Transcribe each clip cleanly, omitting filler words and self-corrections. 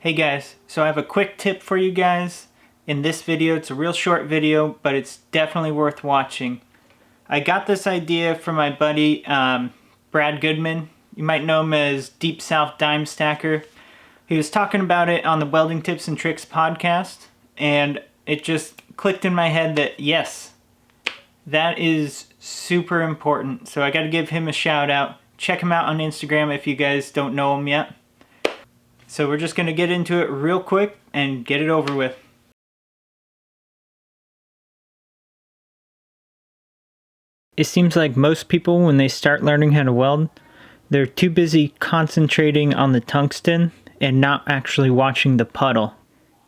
Hey guys, so I have a quick tip for you guys in this video. It's a real short video, but it's definitely worth watching. I got this idea from my buddy Brad Goodman. You might know him as Deep South Dime Stacker. He was talking about it on the Welding Tips and Tricks podcast, and it just clicked in my head that yes, that is super important. So I got to give him a shout out. Check him out on Instagram if you guys don't know him yet. So we're just going to get into it real quick and get it over with. It seems like most people, when they start learning how to weld, they're too busy concentrating on the tungsten and not actually watching the puddle.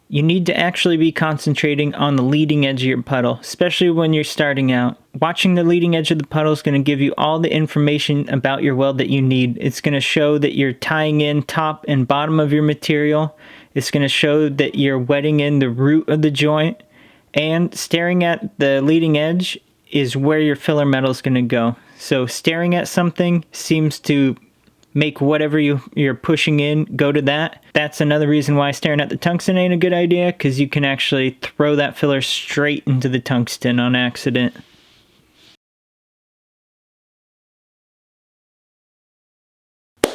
You need to actually be concentrating on the leading edge of your puddle, especially when you're starting out. Watching the leading edge of the puddle is going to give you all the information about your weld that you need. It's going to show that you're tying in top and bottom of your material. It's going to show that you're wetting in the root of the joint. And staring at the leading edge is where your filler metal is going to go. So staring at something seems to make whatever you're pushing in go to that. That's another reason why staring at the tungsten ain't a good idea, because you can actually throw that filler straight into the tungsten on accident.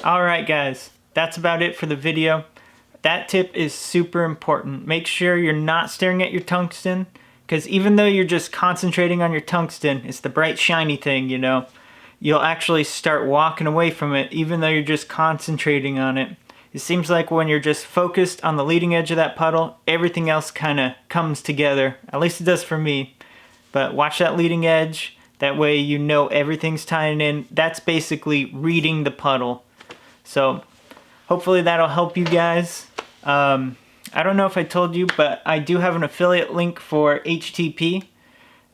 Alright guys, that's about it for the video. That tip is super important. Make sure you're not staring at your tungsten, because even though you're just concentrating on your tungsten, it's the bright shiny thing, you know. You'll actually start walking away from it even though you're just concentrating on it. It seems like when you're just focused on the leading edge of that puddle, everything else kind of comes together. At least it does for me. But watch that leading edge. That way you know everything's tying in. That's basically reading the puddle. So hopefully that'll help you guys. I don't know if I told you, but I do have an affiliate link for HTP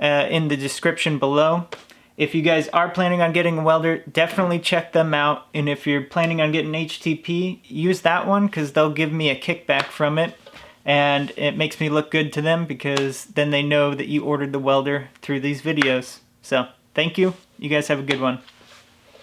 in the description below. If you guys are planning on getting a welder, definitely check them out. And if you're planning on getting HTP, use that one because they'll give me a kickback from it. And it makes me look good to them because then they know that you ordered the welder through these videos. So, thank you. You guys have a good one.